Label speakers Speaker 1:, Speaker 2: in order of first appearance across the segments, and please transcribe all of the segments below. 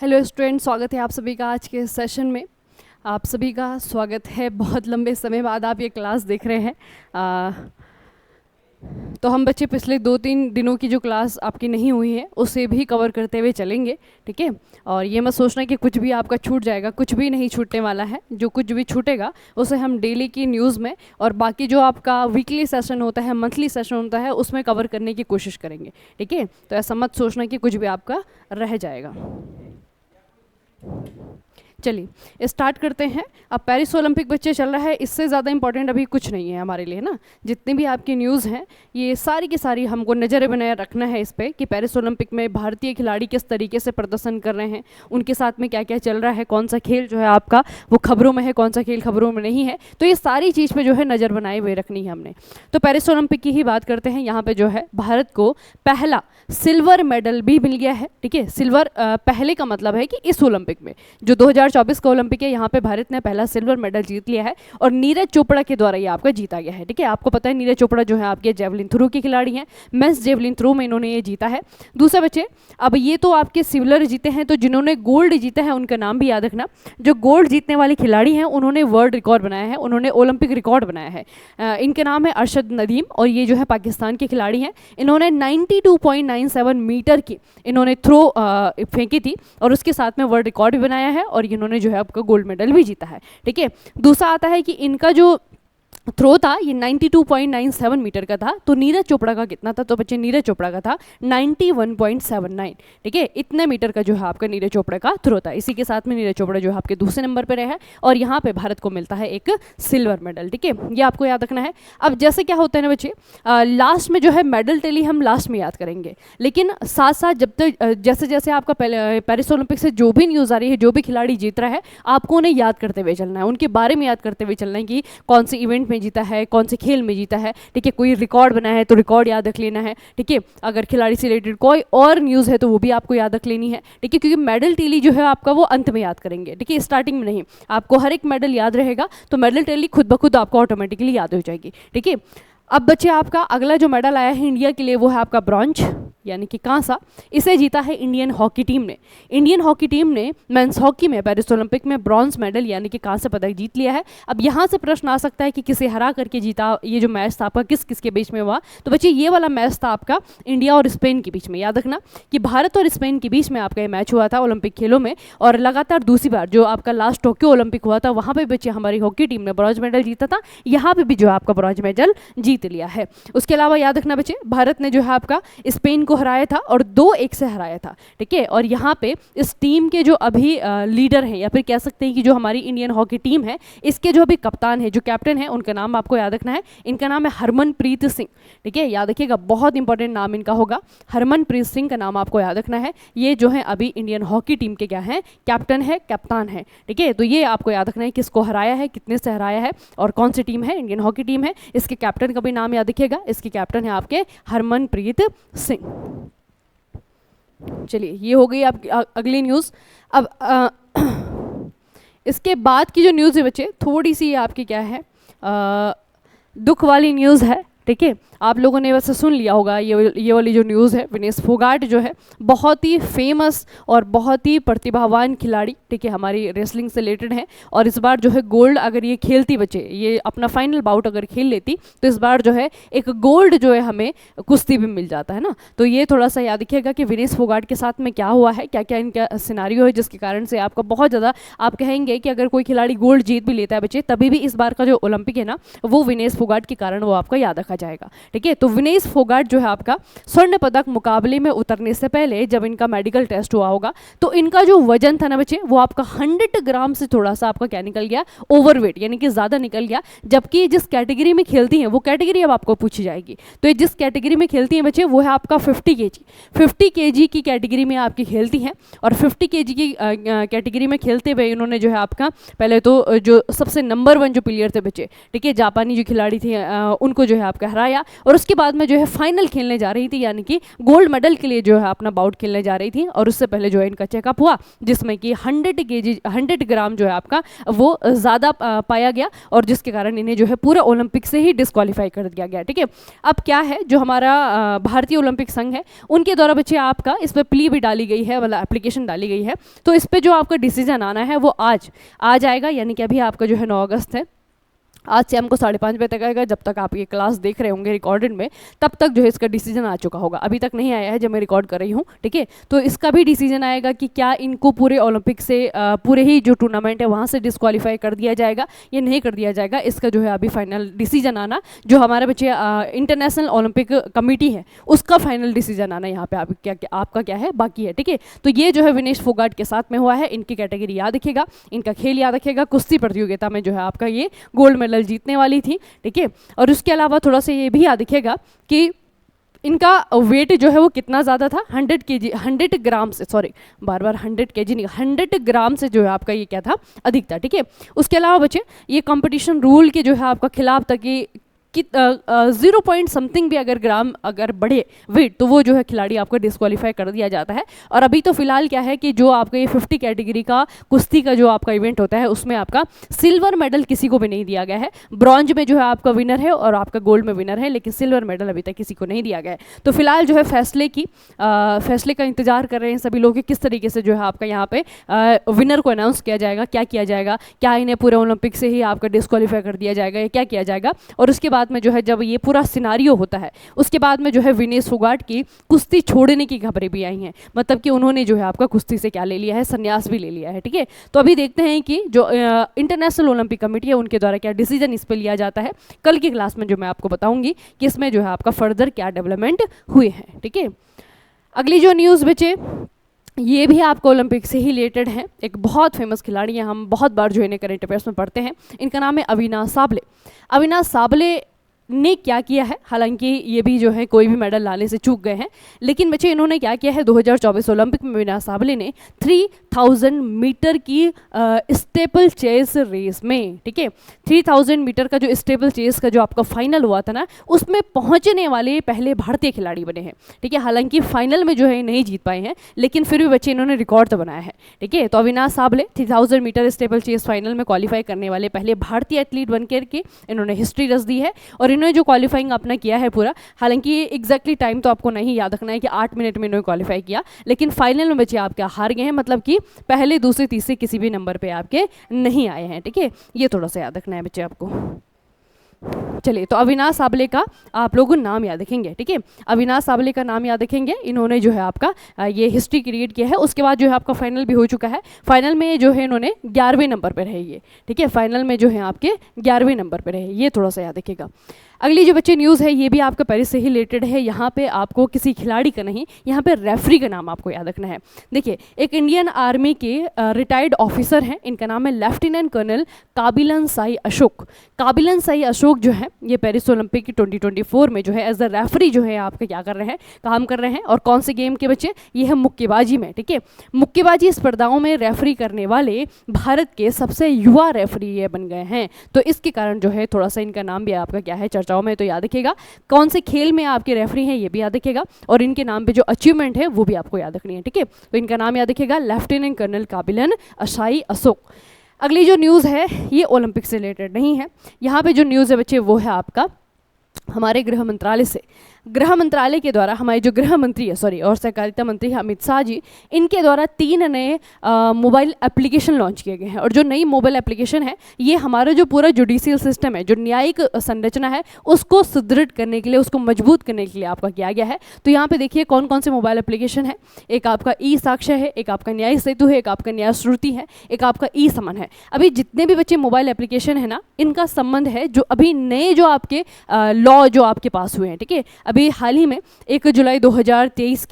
Speaker 1: Hello student, स्वागत है आप सभी का आज के सेशन में। आप सभी का स्वागत है। बहुत लंबे समय बाद आप ये क्लास देख रहे हैं। तो हम बच्चे पिछले 2-3 दिनों की जो क्लास आपकी नहीं हुई है उसे भी कवर करते हुए चलेंगे, ठीक है। और ये मत सोचना कि कुछ भी आपका छूट जाएगा, कुछ भी नहीं छूटने वाला है। जो कुछ भी छूटेगा उसे हम डेली की न्यूज़ में और बाकी जो आपका वीकली सेशन होता है, मंथली सेशन होता है, उसमें कवर करने की कोशिश करेंगे, ठीक है। तो ऐसा मत सोचना कि कुछ भी आपका रह जाएगा। चलिए स्टार्ट करते हैं। अब पेरिस ओलंपिक बच्चे चल रहा है, इससे ज़्यादा इंपॉर्टेंट अभी कुछ नहीं है हमारे लिए ना। जितनी भी आपकी न्यूज़ हैं ये सारी की सारी हमको नज़र बनाए रखना है इस पर कि पेरिस ओलंपिक में भारतीय खिलाड़ी किस तरीके से प्रदर्शन कर रहे हैं, उनके साथ में क्या क्या चल रहा है, कौन सा खेल जो है आपका वो खबरों में है, कौन सा खेल खबरों में नहीं है। तो ये सारी चीज़ पर जो है नज़र बनाए हुए रखनी है हमने। तो पेरिस ओलंपिक की ही बात करते हैं। यहाँ पर जो है भारत को पहला सिल्वर मेडल भी मिल गया है, ठीक है। सिल्वर पहले का मतलब है कि इस ओलंपिक में जो 2024 का ओलंपिक है यहाँ पे भारत ने पहला सिल्वर मेडल जीत लिया है और नीरज चोपड़ा के द्वारा ये आपका जीता गया है, ठीक है। आपको पता है नीरज चोपड़ा जो है आपके जेवलिन थ्रो के खिलाड़ी हैं, मेंस जेवलिन थ्रो में इन्होंने ये जीता है। दूसरे बच्चे, अब ये तो आपके सिल्वर जीते हैं, तो जिन्होंने गोल्ड जीता है उनका नाम भी याद रखना। जो गोल्ड जीतने वाले खिलाड़ी हैं उन्होंने वर्ल्ड रिकॉर्ड बनाया है, उन्होंने ओलंपिक रिकॉर्ड बनाया है। इनके नाम है अरशद नदीम और ये जो है पाकिस्तान के खिलाड़ी हैं। इन्होंने 92.97 मीटर की इन्होंने थ्रो फेंकी थी और उसके साथ में वर्ल्ड रिकॉर्ड भी बनाया है और इन्होंने जो है आपका गोल्ड मेडल भी जीता है, ठीक है। दूसरा आता है कि इनका जो थ्रो था ये 92.97 मीटर का था, तो नीरज चोपड़ा का कितना था? तो बच्चे नीरज चोपड़ा का था 91.79, ठीक है। इतने मीटर का जो है आपका नीरज चोपड़ा का थ्रो था। इसी के साथ में नीरज चोपड़ा जो है आपके दूसरे नंबर पर रहे हैं और यहाँ पे भारत को मिलता है एक सिल्वर मेडल, ठीक है। ये आपको याद रखना है। अब जैसे क्या होता है ना बच्चे, लास्ट में जो है मेडल टेली हम लास्ट में याद करेंगे, लेकिन साथ साथ जब तक जैसे जैसे आपका पेरिस ओलंपिक से जो भी न्यूज़ आ रही है, जो भी खिलाड़ी जीत रहा है, आपको उन्हें याद करते हुए चलना है, उनके बारे में याद करते हुए चलना है कि कौन से इवेंट में जीता है, कौन से खेल में जीता है, ठीक है। कोई रिकॉर्ड बना है तो रिकॉर्ड याद रख लेना है, ठीक है। अगर खिलाड़ी से रिलेटेड कोई और न्यूज़ है तो वो भी आपको याद रख लेनी है, ठीक है। क्योंकि मेडल टेली जो है आपका वो अंत में याद करेंगे, ठीक है, स्टार्टिंग में नहीं। आपको हर एक मेडल याद रहेगा तो मेडल टेली खुद ब खुद आपको ऑटोमेटिकली याद हो जाएगी, ठीक है। अब बच्चे आपका अगला जो मेडल आया है इंडिया के लिए वो है आपका ब्रॉन्ज यानी कि कांसा। इसे जीता है इंडियन हॉकी टीम ने। इंडियन हॉकी टीम ने मेंस हॉकी में पेरिस ओलंपिक में ब्रॉन्ज मेडल यानी कि कांस्य पदक जीत लिया है। अब यहाँ से प्रश्न आ सकता है कि किसे हरा करके जीता, ये जो मैच था आपका किस किस के बीच में हुआ? तो बच्चे ये वाला मैच था आपका इंडिया और स्पेन के बीच में। याद रखना कि भारत और स्पेन के बीच में आपका ये मैच हुआ था ओलंपिक खेलों में और लगातार दूसरी बार जो आपका लास्ट टोक्यो ओलंपिक हुआ था वहाँ पर बच्चे हमारी हॉकी टीम ने ब्रॉन्ज मेडल जीता था। यहाँ पर भी जो है आपका ब्रॉन्ज मेडल जीत लिया है। उसके अलावा याद रखना बच्चे, भारत ने जो है आपका स्पेन को हराया था और 2-1 से हराया था, ठीक है। और यहाँ पे इस टीम के जो अभी लीडर हैं या फिर कह सकते हैं कि जो हमारी इंडियन हॉकी टीम है इसके जो अभी कप्तान है, जो कैप्टन है, उनका नाम आपको याद रखना है। इनका नाम है हरमनप्रीत सिंह, ठीक है। याद रखिएगा, बहुत इंपॉर्टेंट नाम इनका होगा। हरमनप्रीत सिंह का नाम आपको याद रखना है। ये जो है अभी इंडियन हॉकी टीम के क्या है, कैप्टन है, कप्तान है, ठीक है। तो ये आपको याद रखना है किसको हराया है, कितने से हराया है और कौन सी टीम है, इंडियन हॉकी टीम है। इसके कैप्टन का भी नाम याद रखिएगा, इसके कैप्टन है आपके हरमनप्रीत सिंह। चलिए ये हो गई आपकी अगली न्यूज़। अब इसके बाद की जो न्यूज़ है बच्चे थोड़ी सी आपकी क्या है, दुख वाली न्यूज़ है, ठीक है। आप लोगों ने वैसे सुन लिया होगा ये वाली जो न्यूज़ है, विनेश फोगाट जो है बहुत ही फेमस और बहुत ही प्रतिभावान खिलाड़ी, ठीक है, हमारी रेसलिंग से रिलेटेड है और इस बार जो है गोल्ड अगर ये खेलती बच्चे, ये अपना फाइनल बाउट अगर खेल लेती तो इस बार जो है एक गोल्ड जो है हमें कुश्ती भी मिल जाता है ना। तो ये थोड़ा सा याद रखिएगा कि विनेश फोगाट के साथ में क्या हुआ है, क्या क्या इनका सिनारियो है जिसके कारण से आपका बहुत ज़्यादा आप कहेंगे कि अगर कोई खिलाड़ी गोल्ड जीत भी लेता है बच्चे तभी भी इस बार का जो ओलंपिक है ना वो विनेश फोगाट के कारण वो आपका याद रखा जाएगा, ठीक है। तो विनेश फोगाट जो है आपका स्वर्ण पदक मुकाबले में उतरने से पहले जब इनका मेडिकल टेस्ट हुआ होगा तो इनका जो वजन था ना बच्चे वो आपका 100 ग्राम से थोड़ा सा आपका क्या निकल गया, ओवरवेट यानी कि ज़्यादा निकल गया। जबकि जिस कैटेगरी में खेलती हैं वो कैटेगरी अब आपको पूछी जाएगी। तो ये जिस कैटेगरी में खेलती हैं बच्चे वो है आपका 50 kg की कैटेगरी में आपकी खेलती हैं और 50 kg की कैटेगरी में खेलते हुए इन्होंने जो है आपका पहले तो जो सबसे नंबर 1 जो प्लेयर थे बच्चे, ठीक है, जापानी जो खिलाड़ी थे उनको जो है आपका हराया और उसके बाद में जो है फाइनल खेलने जा रही थी, यानी कि गोल्ड मेडल के लिए जो है अपना बाउट खेलने जा रही थी। और उससे पहले जो है इनका चेकअप हुआ जिसमें कि 100 ग्राम जो है आपका वो ज़्यादा पाया गया और जिसके कारण इन्हें जो है पूरा ओलंपिक से ही डिस्क्वालीफाई कर दिया गया। ठीक है, अब क्या है जो हमारा भारतीय ओलंपिक संघ है उनके द्वारा बच्चे आपका इस पर प्ली भी डाली गई है, मतलब एप्लीकेशन डाली गई है। तो इस पर जो आपका डिसीजन आना है वो आज आएगा, यानी कि अभी आपका जो है 9 अगस्त है, आज से हमको 5:30 बजे तक आएगा। जब तक आप ये क्लास देख रहे होंगे रिकॉर्डेड में तब तक जो है इसका डिसीजन आ चुका होगा, अभी तक नहीं आया है जब मैं रिकॉर्ड कर रही हूँ। ठीक है, तो इसका भी डिसीजन आएगा कि क्या इनको पूरे ओलंपिक से पूरे ही जो टूर्नामेंट है वहाँ से डिस्क्वालीफाई कर दिया जाएगा या नहीं कर दिया जाएगा। इसका जो है अभी फाइनल डिसीजन आना, जो हमारे बच्चे इंटरनेशनल ओलंपिक कमेटी है उसका फाइनल डिसीजन आना यहाँ पे आपका क्या है बाकी है। ठीक है, तो ये जो है विनेश फोगाट के साथ में हुआ है। इनकी कैटेगरी याद रखेगा, इनका खेल याद रखेगा, कुश्ती प्रतियोगिता में जो है आपका ये गोल्ड मेडल जीतने वाली थी। ठीक है, और उसके अलावा थोड़ा सा ये भी याद रखिएगा कि इनका वेट जो है वो कितना ज़्यादा था, 100 ग्राम से, सॉरी बार 100 केजी नहीं, 100 ग्राम से जो है आपका ये क्या था अधिक था। ठीक है, उसके अलावा बच्चे ये कंपटीशन रूल के जो है आपका खिलाफ था कि 0 पॉइंट समथिंग भी अगर ग्राम अगर बढ़े वेट तो वो जो है खिलाड़ी आपको डिस्क्वालीफाई कर दिया जाता है। और अभी तो फिलहाल क्या है कि जो आपका ये 50 कैटेगरी का कुश्ती का जो आपका इवेंट होता है उसमें आपका सिल्वर मेडल किसी को भी नहीं दिया गया है। ब्रॉन्ज में जो है आपका विनर है और आपका गोल्ड में विनर है, लेकिन सिल्वर मेडल अभी तक किसी को नहीं दिया गया है। तो फिलहाल जो है फैसले का इंतजार कर रहे हैं सभी लोग कि किस तरीके से जो है आपका यहाँ पे विनर को अनाउंस किया जाएगा, क्या किया जाएगा, क्या इन्हें पूरे ओलंपिक से ही आपका डिस्क्वालीफाई कर दिया जाएगा या क्या किया जाएगा। और उसके बाद में जो है जब ये पूरा सिनारियो होता है उसके बाद में जो है विनेश फोगाट की कुश्ती छोड़ने की खबरें भी आई हैं, मतलब कि उन्होंने जो है आपका कुश्ती से क्या ले लिया है, संन्यास भी ले लिया है। ठीक है, तो अभी देखते हैं कि जो इंटरनेशनल ओलंपिक कमेटी है उनके द्वारा क्या डिसीजन इस पर लिया जाता है। कल की क्लास में जो मैं आपको बताऊंगी कि इसमें जो है आपका फर्दर क्या डेवलपमेंट हुए हैं। ठीक है, अगली जो न्यूज़ बचे ये भी आपको ओलंपिक से ही रिलेटेड है। एक बहुत फेमस खिलाड़ी है, हम बहुत बार जो इन्हें करंट अफेयर्स में पढ़ते हैं। इनका नाम है अविनाश साबले। अविनाश साबले ने क्या किया है, हालांकि ये भी जो है कोई भी मेडल लाने से चूक गए हैं, लेकिन बच्चे इन्होंने क्या किया है 2024 ओलंपिक में अविनाश साबले ने 3000 मीटर की स्टेपल चेस रेस में, ठीक है, 3000 मीटर का जो स्टेपल चेस का जो आपका फाइनल हुआ था ना उसमें पहुंचने वाले पहले भारतीय खिलाड़ी बने हैं। ठीक है, हालांकि फाइनल में जो है नहीं जीत पाए हैं, लेकिन फिर भी बच्चे इन्होंने रिकॉर्ड तो बनाया है। ठीक है, तो Avinash Sable 3000 metre steeplechase final में क्वालिफाई करने वाले पहले भारतीय एथलीट बनकर के इन्होंने हिस्ट्री रच दी है। और इन्होंने जो क्वालिफाइंग अपना किया है पूरा, हालांकि ये एग्जैक्टली टाइम तो आपको नहीं याद रखना है कि 8 मिनट में इन्होंने क्वालिफाई किया, लेकिन फाइनल में बच्चे आपके हार गए हैं, मतलब कि पहले दूसरे तीसरे किसी भी नंबर पे आपके नहीं आए हैं। ठीक है, ये थोड़ा सा याद रखना है बच्चे आपको। चलिए, तो अविनाश साबले का आप लोग नाम याद रखेंगे। ठीक है, अविनाश साबले का नाम याद रखेंगे, इन्होंने जो है आपका ये हिस्ट्री क्रिएट किया है। उसके बाद जो है आपका फाइनल भी हो चुका है। फाइनल में जो है इन्होंने 11वें नंबर पर रहे ये। ठीक है, फाइनल में जो है आपके 11वें नंबर पर रहे, ये थोड़ा सा याद रखिएगा। अगली जो बच्चे न्यूज़ है ये भी आपका पेरिस से ही रिलेटेड है। यहाँ पे आपको किसी खिलाड़ी का नहीं, यहाँ पे रेफरी का नाम आपको याद रखना है। देखिए, एक इंडियन आर्मी के रिटायर्ड ऑफिसर हैं, इनका नाम है लेफ्टिनेंट कर्नल काबिलन साई अशोक। काबिलन साई अशोक जो है ये पेरिस ओलंपिक की 2024 में जो है एज द रेफरी जो है आपका क्या कर रहे हैं, काम कर रहे हैं। और कौन से गेम के बच्चे, ये है मुक्केबाजी में। ठीक है, मुक्केबाजी स्पर्धाओं में रेफरी करने वाले भारत के सबसे युवा रेफरी ये बन गए हैं। तो इसके कारण जो है थोड़ा सा इनका नाम भी आपका क्या है चर्चाओं में, तो याद रखिएगा। कौन से खेल में आपके रेफरी हैं ये भी याद रखिएगा, और इनके नाम पे जो अचीवमेंट है वो भी आपको याद रखनी है। ठीक है, तो इनका नाम याद रखिएगा, लेफ्टिनेंट कर्नल काबिलन साई अशोक। अगली जो न्यूज़ है ये ओलंपिक से रिलेटेड नहीं है। यहाँ पे जो न्यूज़ है बच्चे वो है आपका हमारे गृह मंत्रालय से। गृह मंत्रालय के द्वारा हमारे जो गृह मंत्री है और सहकारिता मंत्री है अमित शाह जी, इनके द्वारा 3 नए मोबाइल एप्लीकेशन लॉन्च किए गए हैं। और जो नई मोबाइल एप्लीकेशन है ये हमारा जो पूरा जुडिशियल सिस्टम है, जो न्यायिक संरचना है उसको सुदृढ़ करने के लिए, उसको मजबूत करने के लिए आपका किया गया है। तो यहाँ पे देखिए कौन कौन से मोबाइल एप्लीकेशन है। एक आपका ई साक्ष्य है, एक आपका न्याय सेतु है, एक आपका न्याय श्रुति है, एक आपका ई समन है। अभी जितने भी बच्चे मोबाइल एप्लीकेशन है ना, इनका संबंध है जो अभी नए जो आपके लॉ जो आपके पास हुए हैं। ठीक है, अभी हाल ही में 1 जुलाई 2023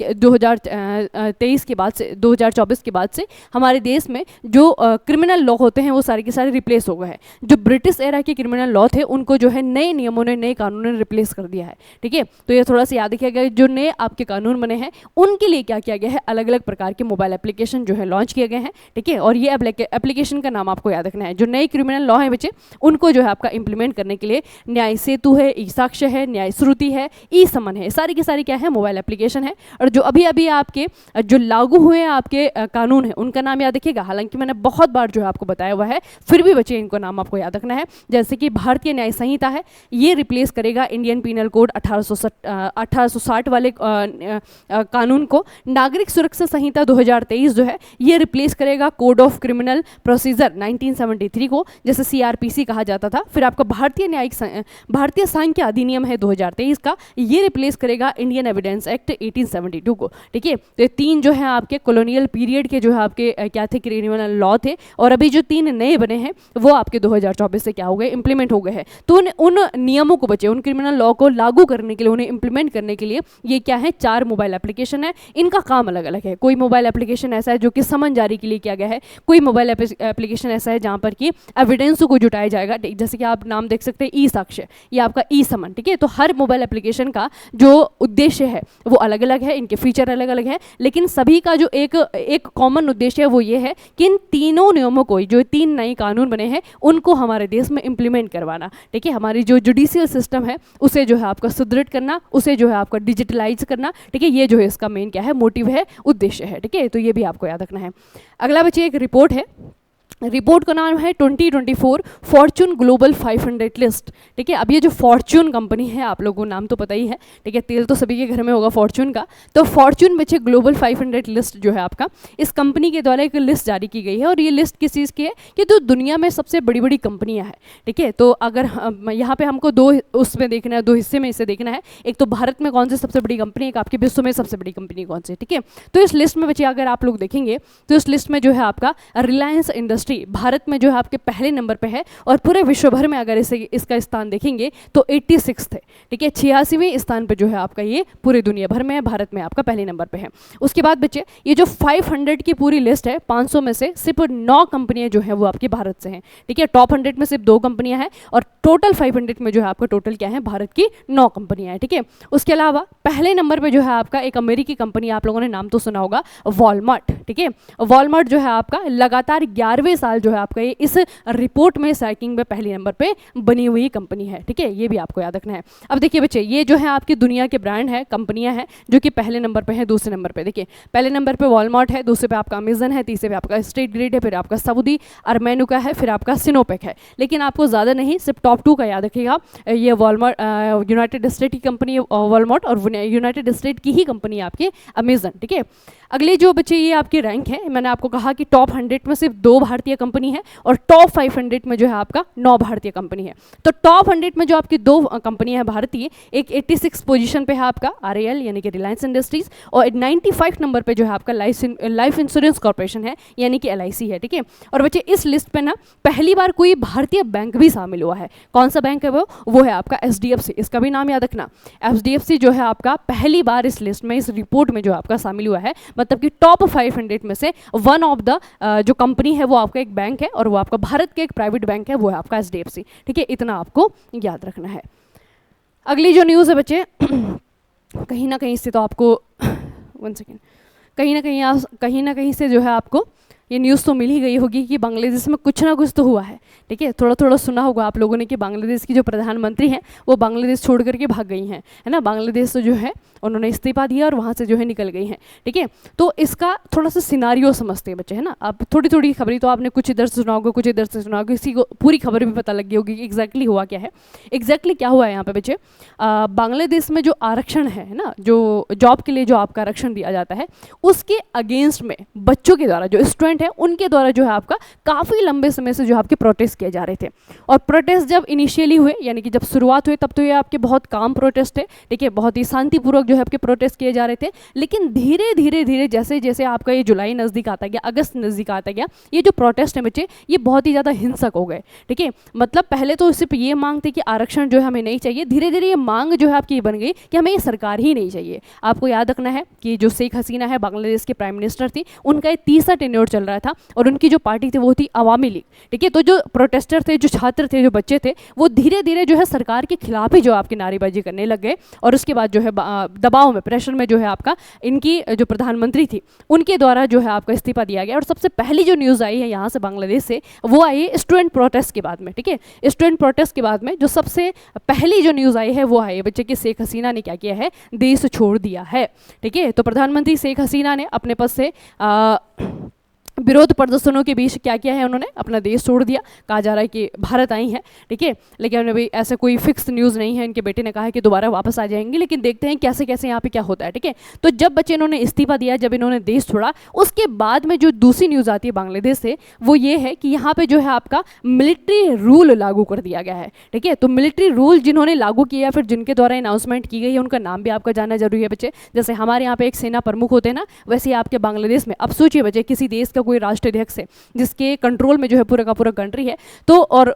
Speaker 1: के बाद से 2024 के बाद से हमारे देश में जो क्रिमिनल लॉ होते हैं वो सारे के सारे रिप्लेस हो गए हैं। जो ब्रिटिश एरा के क्रिमिनल लॉ थे उनको जो है नए नियमों ने, नए कानूनों ने रिप्लेस कर दिया है। ठीक है, तो ये थोड़ा सा याद रखिएगा, जो नए आपके कानून बने हैं उनके लिए क्या किया गया है, अलग अलग प्रकार के मोबाइल एप्लीकेशन जो है लॉन्च किए गए हैं। ठीक है, और ये एप्लीकेशन का नाम आपको याद रखना है। जो नए क्रिमिनल लॉ है बच्चे उनको जो है आपका इंप्लीमेंट करने के लिए न्याय सेतु है, ई साक्ष्य है, न्याय श्रुति है, ई समन है, सारी की सारी क्या है, मोबाइल एप्लीकेशन है। और जो अभी अभी आपके जो लागू हुए हैं आपके कानून है उनका नाम याद रखिएगा। हालांकि मैंने बहुत बार जो है आपको बताया हुआ है, फिर भी बच्चे इनको नाम आपको याद रखना है। जैसे कि भारतीय न्याय संहिता है, ये रिप्लेस करेगा इंडियन पीनल कोड 1860 वाले कानून को। नागरिक सुरक्षा संहिता 2023 जो है ये रिप्लेस करेगा कोड ऑफ क्रिमिनल प्रोसीजर 1973 को, जैसे CRPC कहा जाता था। फिर आपका भारतीय सांख्य अधिनियम है 2023 का, ये रिप्लेस करेगा इंडियन एविडेंस एक्ट 1872 को। ठीक है, तो ये तीन जो है आपके कॉलोनियल पीरियड के जो है आपके क्या थे, क्रिमिनल लॉ थे। और अभी जो तीन नए बने हैं वो आपके 2024 से क्या हो गए, इंप्लीमेंट हो गए हैं। तो उन नियमों को बचे, उन क्रिमिनल लॉ को लागू करने के लिए, उन्हें इंप्लीमेंट करने के लिए ये क्या है, 4 मोबाइल एप्लीकेशन है। इनका काम अलग अलग है। कोई मोबाइल एप्लीकेशन ऐसा है जो कि समन जारी के लिए किया गया है, कोई मोबाइल एप्लीकेशन ऐसा है जहाँ पर कि एविडेंस को जुटाया जाएगा। जैसे कि आप नाम देख सकते हैं ई साक्ष्य, ये आपका ई समन। ठीक है, तो हर मोबाइल एप्लीकेशन का जो उद्देश्य है वो अलग अलग है, इनके फीचर अलग अलग है, लेकिन सभी का जो एक कॉमन उद्देश्य है वो ये है कि इन तीनों नियमों को, जो 3 नए कानून बने हैं उनको हमारे देश में इंप्लीमेंट करवाना। ठीक है, हमारी जो जुडिशियल सिस्टम है उसे जो है आपका सुदृढ़ करना, उसे जो है आपका डिजिटलाइज करना। ठीक है, ये जो है इसका मेन क्या है, मोटिव है, उद्देश्य है। ठीक है, तो ये भी आपको याद रखना है। अगला बच्चे एक रिपोर्ट है, रिपोर्ट का नाम है 2024 फॉर्च्यून ग्लोबल 500 लिस्ट। ठीक है, अब ये जो फॉर्च्यून कंपनी है, आप लोगों को नाम तो पता ही है। ठीक है, तेल तो सभी के घर में होगा फॉर्च्यून का। तो फॉर्च्यून बच्चे ग्लोबल 500 लिस्ट जो है आपका, इस कंपनी के द्वारा एक लिस्ट जारी की गई है। और ये लिस्ट किस चीज़ की है, कि तो दुनिया में सबसे बड़ी बड़ी कंपनियां हैं। ठीक है, तो अगर यहाँ पे हमको दो उसमें देखना है, 2 हिस्से में इसे देखना है। एक तो भारत में कौन सी सबसे बड़ी कंपनी, एक आपके विश्व में सबसे बड़ी कंपनी कौन सी। ठीक है, तो इस लिस्ट में बच्चे अगर आप लोग देखेंगे तो इस लिस्ट में जो है आपका रिलायंस इंडस्ट्री भारत में जो है आपके पहले नंबर पे है। और पूरे विश्व भर में अगर इसका स्थान देखेंगे तो 86 है। ठीक है, 86वें स्थान पे जो है आपका ये पूरे दुनिया भर में है, भारत में आपका पहले नंबर पे है। उसके बाद बच्चे ये जो 500 की पूरी लिस्ट है, 500 में से सिर्फ 9 कंपनियां जो है वो आपके भारत से हैं। ठीक है, टॉप 100 में सिर्फ 2 कंपनियां हैं और टोटल 500 में जो है आपका टोटल क्या है, भारत की 9 कंपनियां हैं। ठीक है, उसके अलावा पहले नंबर पे जो है आपका एक अमेरिकी कंपनी, आप लोगों ने नाम तो सुना होगा, वॉलमार्ट। ठीक है, वॉलमार्ट जो है आपका लगातार 11वें साल जो है आपका ये इस रिपोर्ट में रैंकिंग में पहले नंबर पे बनी हुई कंपनी है। ठीक है, ये भी आपको याद रखना है। अब देखिए बच्चे, ये जो है आपकी दुनिया के ब्रांड है, कंपनियां हैं जो कि पहले नंबर पे है, दूसरे नंबर पे देखिए, पहले नंबर पे वॉलमार्ट है, दूसरे पे आपका अमेजन है, तीसरे पे आपका स्टेट ग्रिड है, फिर आपका सऊदी अरमेनु का है, फिर आपका सिनोपेक है। लेकिन आपको ज़्यादा नहीं, सिर्फ टॉप 2 का याद रखिएगा। ये वॉलमार्ट यूनाइटेड स्टेट की कंपनी वॉलमार्ट, और यूनाइटेड स्टेट की ही कंपनी आपकी अमेजन। ठीक है, अगले जो बच्चे ये आपकी रैंक है, मैंने आपको कहा कि टॉप 100 में सिर्फ 2 भारतीय कंपनी है और टॉप 500 में जो है आपका 9 भारतीय कंपनी है। तो टॉप 100 में जो आपकी 2 कंपनियां हैं भारतीय, एक 86 पोजीशन पे है आपका RIL यानी कि रिलायंस इंडस्ट्रीज, और 95 नंबर पे जो है आपका लाइफ इंश्योरेंस कॉर्पोरेशन है यानी कि LIC है। ठीक है, और बच्चे इस लिस्ट पे ना पहली बार कोई भारतीय बैंक भी शामिल हुआ है। कौन सा बैंक है वो है आपका HDFC। इसका भी नाम याद रखना, HDFC जो है आपका पहली बार इस लिस्ट में, इस रिपोर्ट में जो आपका शामिल हुआ है। मतलब कि टॉप 500 में से वन ऑफ द जो कंपनी है वो आपका एक बैंक है, और वो आपका भारत के एक प्राइवेट बैंक है, वो है आपका HDFC। ठीक है, इतना आपको याद रखना है। अगली जो न्यूज़ है बच्चे, कहीं ना कहीं से तो आपको 1 सेकेंड, कहीं ना कहीं से जो है आपको ये न्यूज़ तो मिल ही गई होगी कि बांग्लादेश में कुछ ना कुछ तो हुआ है। ठीक है, थोड़ा थोड़ा सुना होगा आप लोगों ने कि बांग्लादेश की जो प्रधानमंत्री हैं वो बांग्लादेश छोड़ करके भाग गई हैं, है ना। बांग्लादेश से जो है उन्होंने इस्तीफा दिया और वहाँ से जो है निकल गई हैं। ठीक है, तो इसका थोड़ा सा सिनारियो समझते हैं बच्चे, है ना। आप थोड़ी थोड़ी खबरें तो आपने कुछ इधर से सुना होगा, कुछ इधर से सुना होगा, किसी को पूरी खबर भी पता लग गई होगी कि एग्जैक्टली हुआ क्या है। एग्जैक्टली क्या हुआ है यहाँ पे बच्चे, बांग्लादेश में जो आरक्षण है ना, जो जॉब के लिए जो आपका आरक्षण दिया जाता है, उसके अगेंस्ट में बच्चों के द्वारा, जो स्टूडेंट प्रेसिडेंट है उनके द्वारा जो है आपका काफ़ी लंबे समय से जो आपके प्रोटेस्ट किए जा रहे थे। और प्रोटेस्ट जब इनिशियली हुए, यानी कि जब शुरुआत हुई, तब तो ये आपके बहुत काम प्रोटेस्ट है, ठीक है, बहुत ही शांतिपूर्वक जो है आपके प्रोटेस्ट किए जा रहे थे। लेकिन धीरे धीरे धीरे जैसे जैसे आपका ये जुलाई नज़दीक आता गया, अगस्त नज़दीक आता गया, ये जो प्रोटेस्ट है बच्चे ये बहुत ही ज़्यादा हिंसक हो गए, ठीक है। मतलब पहले तो सिर्फ ये मांग थी कि आरक्षण जो है हमें नहीं चाहिए, धीरे धीरे ये मांग जो है आपकी बन गई कि हमें ये सरकार ही नहीं चाहिए। आपको याद रखना है कि जो शेख हसीना है बांग्लादेश के प्राइम मिनिस्टर थी, उनका ये तीसरा टेन्योर चल रहा था और उनकी जो पार्टी थी वो थी अवामी लीग, ठीक है। तो जो प्रोटेस्टर थे, जो छात्र थे, जो बच्चे थे, वो धीरे धीरे जो है सरकार के खिलाफ ही जो आपकी नारेबाजी करने लग गए। और उसके बाद जो है दबाव में, प्रेशर में जो है आपका इनकी जो प्रधानमंत्री थी उनके द्वारा जो है आपका इस्तीफा दिया गया। और सबसे पहली जो न्यूज़ आई है यहाँ से बांग्लादेश से, वो आई है स्टूडेंट प्रोटेस्ट के बाद में, ठीक है। स्टूडेंट प्रोटेस्ट के बाद में जो सबसे पहली जो न्यूज़ आई है वो आई है बच्चे कि शेख हसीना ने क्या किया है, देश छोड़ दिया है, ठीक है। तो प्रधानमंत्री शेख हसीना ने अपने पद से विरोध प्रदर्शनों के बीच क्या किया है, उन्होंने अपना देश छोड़ दिया। कहा जा रहा है कि भारत आई हैं, ठीक है, लेकिन अभी ऐसा कोई फिक्स न्यूज़ नहीं है। इनके बेटे ने कहा है कि दोबारा वापस आ जाएंगे, लेकिन देखते हैं कैसे कैसे यहाँ पे क्या होता है, ठीक है। तो जब बच्चे इन्होंने इस्तीफा दिया, जब इन्होंने देश छोड़ा, उसके बाद में जो दूसरी न्यूज़ आती है बांग्लादेश से, वो ये है कि यहाँ पे जो है आपका मिलिट्री रूल लागू कर दिया गया है, ठीक है। तो मिलिट्री रूल जिन्होंने लागू किया, फिर जिनके द्वारा अनाउंसमेंट की गई है, उनका नाम भी आपका जानना जरूरी है बच्चे। जैसे हमारे यहाँ पे एक सेना प्रमुख होते हैं ना, वैसे आपके बांग्लादेश में, अब सोचिए बच्चे, किसी देश का कोई राष्ट्राध्यक्ष है जिसके कंट्रोल में जो है पूरा का पूरा कंट्री है, तो और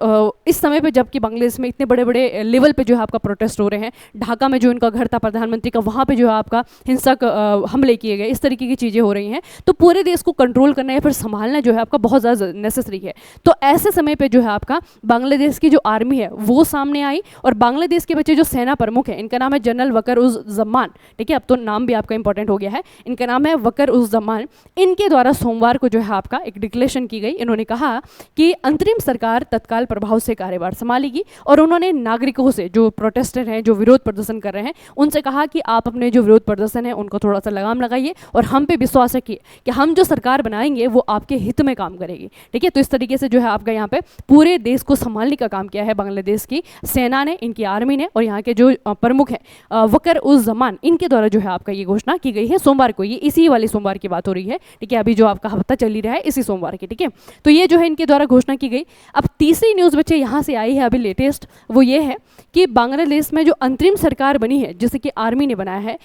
Speaker 1: इस समय पे जबकि बांग्लादेश में इतने बड़े बड़े लेवल पे जो है आपका प्रोटेस्ट हो रहे हैं, ढाका में जो इनका घर था प्रधानमंत्री का, वहाँ पे जो है आपका हिंसक हमले किए गए, इस तरीके की चीज़ें हो रही हैं, तो पूरे देश को कंट्रोल करना या फिर संभालना जो है आपका बहुत ज़्यादा नेसेसरी है। तो ऐसे समय पर जो है आपका बांग्लादेश की जो आर्मी है वो सामने आई, और बांग्लादेश के बच्चे जो सेना प्रमुख है, इनका नाम है जनरल वकर उज जमान, ठीक है, अब तो नाम भी आपका इंपॉर्टेंट हो गया है, इनका नाम है वकर उज जमान। इनके द्वारा सोमवार को जो है आपका एक डिक्लेरेशन की गई। इन्होंने कहा कि अंतरिम सरकार तत्काल प्रभाव से कार्यभार संभालेगी, और उन्होंने नागरिकों से, जो प्रोटेस्टर हैं, जो विरोध प्रदर्शन कर रहे हैं, उनसे कहा कि आप अपने जो विरोध प्रदर्शन है उनको थोड़ा सा लगाम लगाइए और हम पे विश्वास रखिए कि हम जो सरकार बनाएंगे वो आपके हित में काम करेगी, ठीक है। तो इस तरीके से जो है आपका यहाँ पे पूरे देश को संभालने का काम किया है बांग्लादेश की सेना ने, इनकी आर्मी ने, और यहाँ के जो प्रमुख हैं वकर उज जमान, इनके द्वारा जो है आपका ये घोषणा की गई है सोमवार को। ये इसी वाले सोमवार की बात हो रही है, ठीक है, अभी जो आपका हफ्ता चल ही रहा है इसी सोमवार की, ठीक है। तो ये जो है इनके द्वारा घोषणा की गई। अब तीसरी न्यूज़ बच्चे यहाँ से आई है अभी लेटेस्ट, वो ये है कि बांग्लादेश में जो अंतरिम सरकार बनी है, जिसे कि आर्मी ने बनाया है,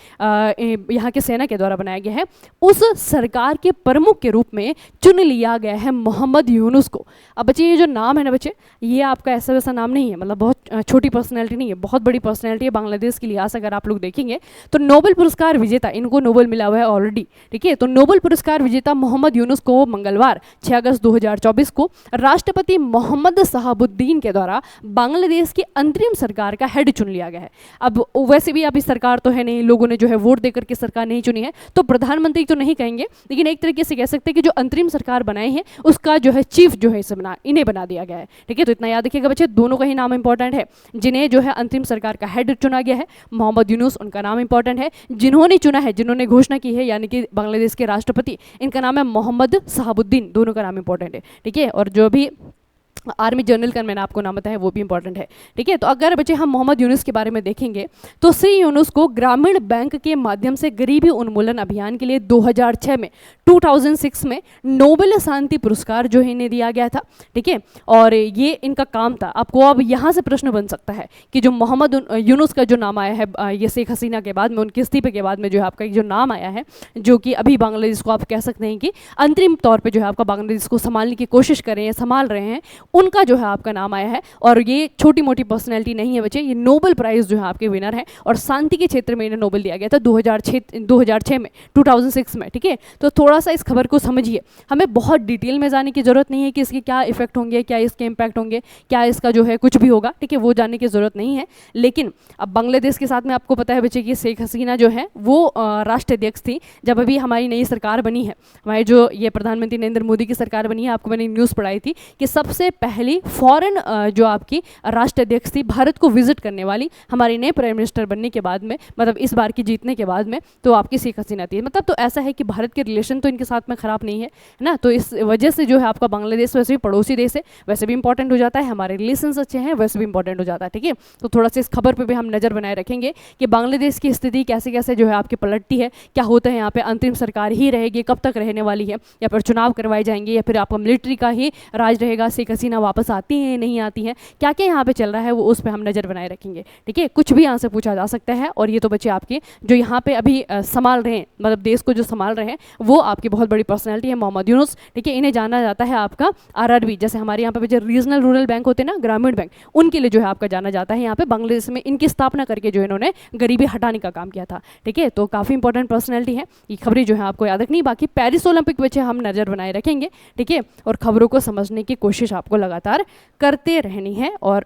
Speaker 1: यहाँ के सेना के द्वारा बनाया गया है, उस सरकार के प्रमुख के रूप में चुन लिया गया है मोहम्मद यूनुस को। अब बच्चे ये जो नाम है ना बच्चे, ये आपका ऐसा वैसा नाम नहीं है, मतलब बहुत छोटी पर्सनैलिटी नहीं है, बहुत बड़ी पर्सनैलिटी है बांग्लादेश के लिहाज से अगर आप लोग देखेंगे तो। नोबेल पुरस्कार विजेता, इनको नोबेल मिला हुआ है ऑलरेडी, ठीक है। तो नोबेल पुरस्कार विजेता मोहम्मद यूनुस को मंगलवार 6 अगस्त 2024 को राष्ट्रपति मोहम्मद शहाबुद्दीन के द्वारा बांग्लादेश की अंतरिम सरकार का हेड चुन लिया गया है। अब वैसे भी अभी सरकार तो है नहीं, लोगों ने जो है वोट देकर के सरकार नहीं चुनी है, तो प्रधानमंत्री तो नहीं कहेंगे, लेकिन एक तरीके से कह सकते हैं कि जो अंतरिम सरकार बनाई है उसका जो है चीफ जो है इन्हें बना दिया गया है, ठीक है। तो इतना याद रखिएगा बच्चे, दोनों का ही नाम इंपॉर्टेंट है। जिन्हें जो है अंतरिम सरकार का हेड चुना गया है मोहम्मद यूनुस, उनका नाम इंपॉर्टेंट है। जिन्होंने चुना है, जिन्होंने घोषणा की है, यानी कि बांग्लादेश के राष्ट्रपति, इनका नाम है मोहम्मद शहाबुद्दीन, दोनों का नाम इंपॉर्टेंट है, ठीक है। और जो भी आर्मी जनरल का मैंने आपको नाम बताया वो भी इंपॉर्टेंट है, ठीक है। तो अगर बच्चे हम मोहम्मद यूनुस के बारे में देखेंगे तो श्री यूनुस को ग्रामीण बैंक के माध्यम से गरीबी उन्मूलन अभियान के लिए 2006 में 2006 में नोबेल शांति पुरस्कार जो है इन्हें दिया गया था, ठीक है। और ये इनका काम था। आपको अब यहाँ से प्रश्न बन सकता है कि जो मोहम्मद यूनुस का जो नाम आया है ये शेख हसीना के बाद में, उनके इस्तीफे के बाद में जो है आपका जो नाम आया है, जो कि अभी बांग्लादेश को आप कह सकते हैं कि अंतरिम तौर पर जो है आपका बांग्लादेश को संभालने की कोशिश कर रहे हैं, संभाल रहे हैं, उनका जो है आपका नाम आया है। और ये छोटी मोटी पर्सनैलिटी नहीं है बच्चे, ये नोबेल प्राइज़ जो है आपके विनर है, और शांति के क्षेत्र में इन्हें नोबेल दिया गया था 2006 में, 2006 में, ठीक है। तो थोड़ा सा इस खबर को समझिए, हमें बहुत डिटेल में जाने की ज़रूरत नहीं है कि इसके क्या इफेक्ट होंगे, क्या इसके इम्पैक्ट होंगे, क्या इसका जो है कुछ भी होगा, ठीक है, वो जानने की ज़रूरत नहीं है। लेकिन अब बांग्लादेश के साथ में आपको पता है बच्चे कि शेख हसीना जो है वो राष्ट्राध्यक्ष थी जब अभी हमारी नई सरकार बनी है, हमारे जो ये प्रधानमंत्री नरेंद्र मोदी की सरकार बनी है। आपको मैंने न्यूज़ पढ़ाई थी कि सबसे पहली फॉरेन जो आपकी राष्ट्राध्यक्ष थी भारत को विजिट करने वाली हमारे नए प्राइम मिनिस्टर बनने के बाद में, मतलब इस बार की जीतने के बाद में, तो आपकी शेख हसीना थी। मतलब तो ऐसा है कि भारत के रिलेशन तो इनके साथ में ख़राब नहीं है ना, तो इस वजह से जो है आपका बांग्लादेश वैसे भी पड़ोसी देश है, वैसे भी इंपॉर्टेंट हो जाता है, हमारे रिलेशंस अच्छे हैं वैसे भी इंपॉर्टेंट हो जाता है। ठीक है, तो थोड़ा सा इस खबर पर भी हम नज़र बनाए रखेंगे कि बांग्लादेश की स्थिति कैसे कैसे जो है आपकी पलटती है, क्या होता है यहाँ पे, अंतरिम सरकार ही रहेगी, कब तक रहने वाली है, या फिर चुनाव करवाए जाएंगे, या फिर आपका मिलिट्री का ही राज रहेगा, शेख हसीना वापस आती हैं नहीं आती हैं, क्या क्या यहाँ पे चल रहा है वो उस पर हम नज़र बनाए रखेंगे। ठीक है, कुछ भी यहाँ से पूछा जा सकता है। और ये तो बच्चे आपके जो यहाँ पे अभी संभाल रहे हैं, मतलब देश को जो संभाल रहे हैं, वो आपकी बहुत बड़ी पर्सनैलिटी है, मोहम्मद यूनुस। ठीक है, इन्हें जाना जाता है आपका आरआरबी, जैसे हमारे यहाँ पे जो रीजनल रूरल बैंक होते हैं ना, ग्रामीण बैंक, उनके लिए जो है आपका जाना जाता है। यहाँ पे बांग्लादेश में इनकी स्थापना करके जो इन्होंने गरीबी हटाने का काम किया था। ठीक है, तो काफ़ी इंपॉर्टेंट पर्सनैलिटी है, ये खबरें जो है आपको याद रखनी। बाकी पेरिस ओलंपिक बच्चे हम नज़र बनाए रखेंगे। ठीक है, और खबरों को समझने की कोशिश आपको लगातार करते रहनी है और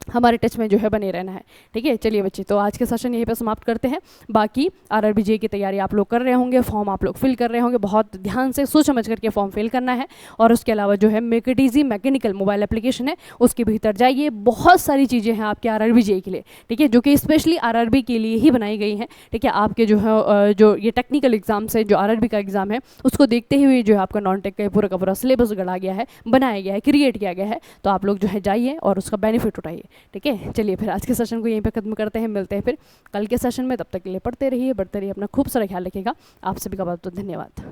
Speaker 1: हमारे टच में जो है बने रहना है। ठीक है, चलिए बच्चे, तो आज के सेशन यहीं पे समाप्त करते हैं। बाकी आरआरबी जे की तैयारी आप लोग कर रहे होंगे, फॉर्म आप लोग फिल कर रहे होंगे, बहुत ध्यान से सोच समझ करके फॉर्म फिल करना है। और उसके अलावा जो है make it easy mechanical mobile application है, उसके भीतर जाइए, बहुत सारी चीज़ें हैं आपके आरआरबी जे के लिए। ठीक है, जो कि स्पेशली आरआरबी के लिए ही बनाई गई हैं। ठीक है, आपके जो है जो ये टेक्निकल एग्जाम्स है, जो आरआरबी का एग्जाम है, उसको देखते हुए जो है आपका नॉन टेक का पूरा का पूरा सिलेबस गढ़ा गया है, बनाया गया है, क्रिएट किया गया है। तो आप लोग जो है जाइए और उसका बेनिफिट उठाइए। ठीक है, चलिए फिर आज के सेशन को यहीं पे खत्म करते हैं, मिलते हैं फिर कल के सेशन में। तब तक के लिए पढ़ते रहिए, बढ़ते रहिए, अपना खूब सारा ख्याल रखिएगा। आप सभी का बहुत बहुत धन्यवाद।